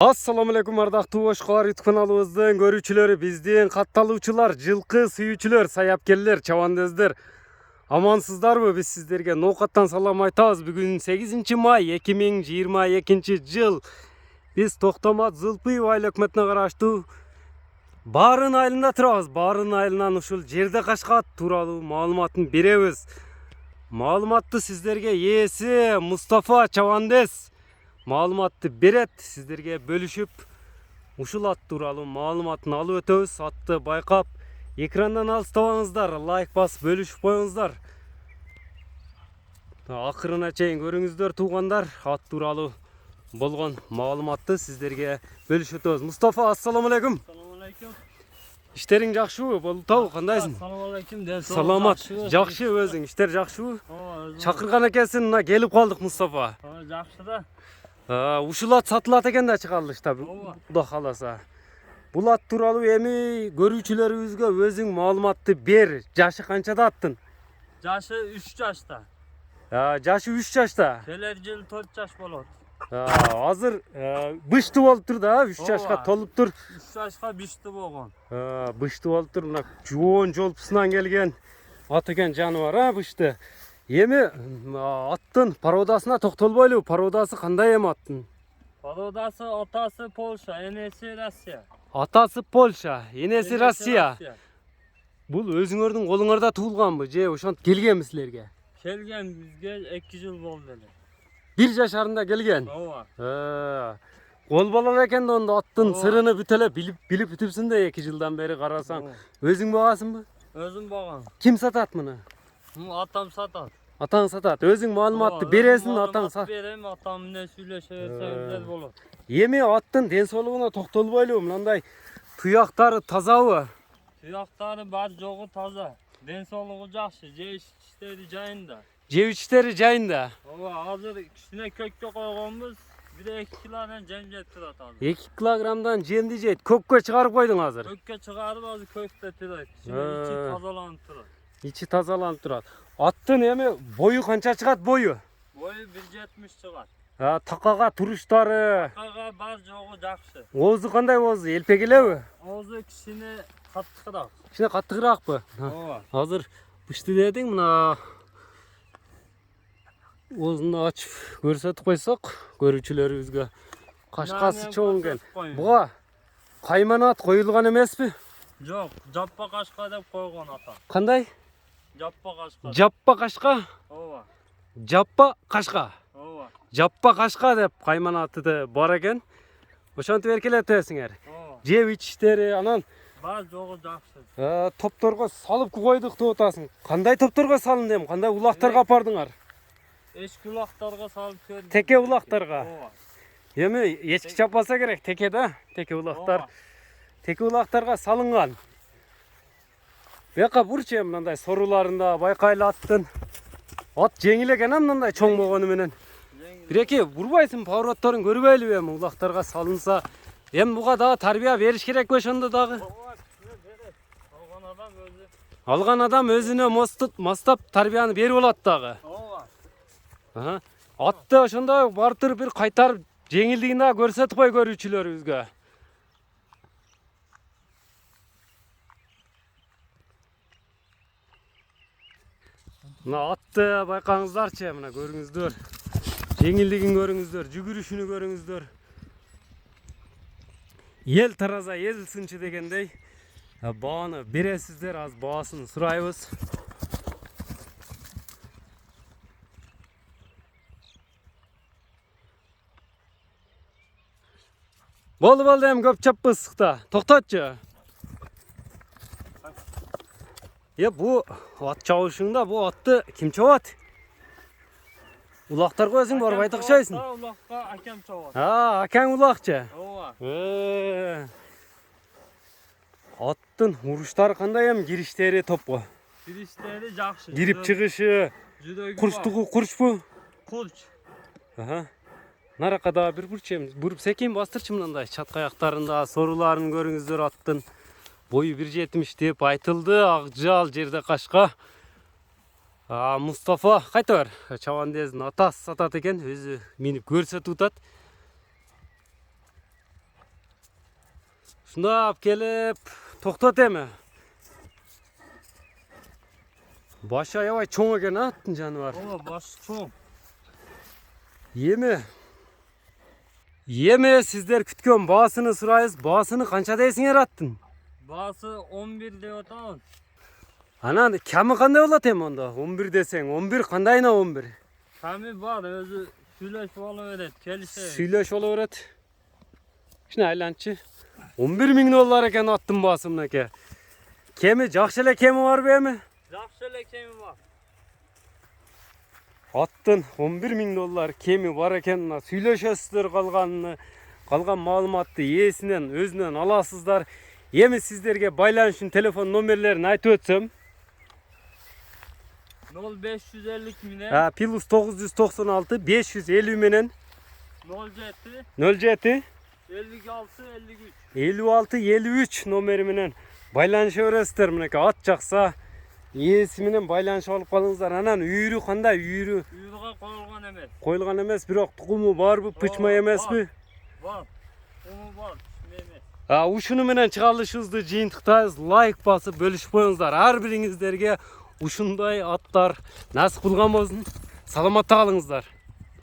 Assalamu alaikum ардактуу Ошкалар YouTube каналыбыздын көрүүчүлөрү, биздин катталуучулар, жылкы сүйүүчүлөр, саяпкерлер, чабандездер. Амансыздарбы? Биз сиздерге ноокаттан салам айтабыз. Бүгүн 8 май 2022 жыл. Биз Токтомат Зылпыев айыл өкмөтүнө караштуу Барын айылында турабыз. Барын айылынан ушул жерде качкат тууралуу маалыматын беребиз. Маалыматты сиздерге ээси Мустафа Чабандес маалыматты берет, сиздерге бөлүшүп ушул ат тууралуу маалыматын алып өтөбүз. Атты байкап экрандан алыстабаңыздар, лайк басып бөлүшүп коюңуздар. Акырына чейин көрүңүздөр туугандар, ат тууралуу болгон маалыматты сиздерге бөлүшүп өтөбүз. Мустафа, ассаламу алейкум. Assalamu alaikum. Иштериң жакшыбы? Болуптабы? Кандайсың? Assalamu alaikum. Саламат. Жакшы, өзүң иштер жакшыбы? Чакырган экенсиң, мына келип калдык Мустафа. Жакшы да. Ушул ат сатылат экен да чыгарылышта, Кудай кааласа. Бул ат тууралуу эми көрүүчүлөрүбүзгө өзүң маалыматты бер. Жашы канчада аттын? Жашы 3 жашта. Жашы 3 жашта. Келер жыл 4 жаш болот. Азыр бышты болуп тур да, 3 жашка толуп тур. 3 жашка бишти болгон. Бышты болуп тур, мына жоон жолпусунан келген ат экен жаныбар, бышты. Эми аттын породасына токтолбойлу, породасы кандай эми аттын? Породасы атасы Польша, энеси Россия. Атасы Польша, энеси Россия. Бул өзүңөрдүн колуңарда туулганбы же ошентип келгенби силерге? Келген бизге 2 жыл болду эле. 1 жашарында келген. Ооба. Кол бала экен да, онда аттын сырыны бүт эле билип бүтүпсүң да 2 жылдан бери карасаң. Өзүң багасыңбы? Өзүм багам. Ким сатат муну? Атам сатат. Атаң сатат. Өзүң маалыматты бересиң, атаң сат. Берем, атам менен сүйлөшө берсеңиздер болот. Эми аттын ден соолугуна токтолбойлу, мындай туяктары тазабы? Туяктары бар жогу таза. Ден соолугу жакшы, жеш иштери жайында. Жеп ичтери жайында. Ооба, азыр кичине көккө койгонбуз. 1-2 килодан жем жеп турат азыр. 2 килограммдан жемди жейт. Көккө чыгарып койдуң азыр. Көккө чыгарып азыр көктө турат. Ичи тазаланып турат. Ичи тазаланып турат. Аттын эми бою канча чыгат бою? Бою 1,70 чыгат. Такага туруштары, Такага бар жогу жакшы. оозу кандай оозу? Элпек элеби? Оозу кичине каттыраак. Кичине каттыраакпы? Ооба. Азыр бышты дедиң, мына оозуну ачып көрсөтүп койсок көрүүчүлөрүбүзгө. Кашкасы чоң экен. Буга кайманат коюлган эмеспи? Жок, жаппа кашка деп койгон ата. Кандай? Жаппа кашка. Жаппа кашка? Ооба. Жаппа кашка. Ооба. Жаппа кашка деп кайманаты бар экен. Ошентип эркелетесиңер. Ооба. Жеп ичиштери анан Бар жогу жакшы. топторго салып койдук деп атасың. Кандай топторго салындым? Кандай улактарга апардыңар? Эшки улактарга салып көрдүм. Теке улактарга. Ооба. Эми эчки чаппаса керек, теке да, теке улактар. Теке улактарга салынган. Бияка бурчу мындай соруларында байкайлы аттын. Ат жеңил экен мындай чоң болгону менен. Биреки бурбайсың, поворотторун көрбөйлүбү эми улактарга салынса. Эми буга дагы тарбия бериш керекпи ошондо дагы? Алган адам өзүнө мастап тарбияны берип алат дагы. Атты ошондой бартыр бир кайтарып жеңилдигин дагы көрсөтүп кой көрүүчүлөрүбүзгө. Мына атты байкаңыздарчы, мына көрүңүздөр. Жеңилдигин көрүңүздөр, жүгүрүшүнү көрүңүздөр. Ел тараза, ел сынчы дегендей. Бааны бересиздер, аз баасын сурайбыз. Болду эми көп чаппыз ысыкта. Токтотчу. Бу ат чабышыңда бу атты ким чабат? Улактарга өзүң барбай тыкшайсың. Улакка акам чабат. Акаң улакчы. Ооба. Аттын уруштары кандай эми кириштери топко? Кириштери жакшы. Кирип чыгышы, курчтугу курчпу? Курч. Наракка дагы бир буруп секин бастырчы мындай чатка аяктарында соруларын көрүңүздөр аттын. Бою 1,70 деп айтылды, акжал жерде кашка. Мустафа кайта бер, Чабандездин атасы сатат экен, өзү минип көрсөтүп атат. Şundap gelip toktat emi. Başı ayavay çoğun eken attın canavar. Ola baş çok. Yeme. Yeme sizler kütken bağısını sırayız. Bağısını kança deysin yarattın. Bazı 11 diyor tamam. Ana kemi kanday olat hem onda? 11 desen 11 kandayına 11. Kami var özü süleş falan öyle kelişe. Söyleş ol öğret. Şuna aylançı. 11 bin dolar eken attım bağısımına ke. Kemi, jakşele kemi var be mi? Zakşele kemi var. Attın 11 bin dolar kemi var eken söyleşesizler kalgan malumatты iyisinden özünden alasızlar. Yemi sizlerge baylanışın telefon nomerlerini aytıp ötsem. 0550 mine. Ha, plus 996 550 menen 07 07 56 53. 56 53 nomeriminen baylanışa öresizler mineke at jaksa iyisiminden baylanış alıp kalыңыздар. Anan үйрü kандай үйрü Uyruğa koyulgan emes. koyulgan emes biroq tukumu barбы pıçma emesmi? Var. Onu var. Mehmet. Ha, uşunu menen çıkarılışınızды жыйынтыктайбыз, лайк басып бөлүшүп коюңуздар. Ар бириңиздерге ушундай аттар насып кылган болсун. Саламатта калыңыздар.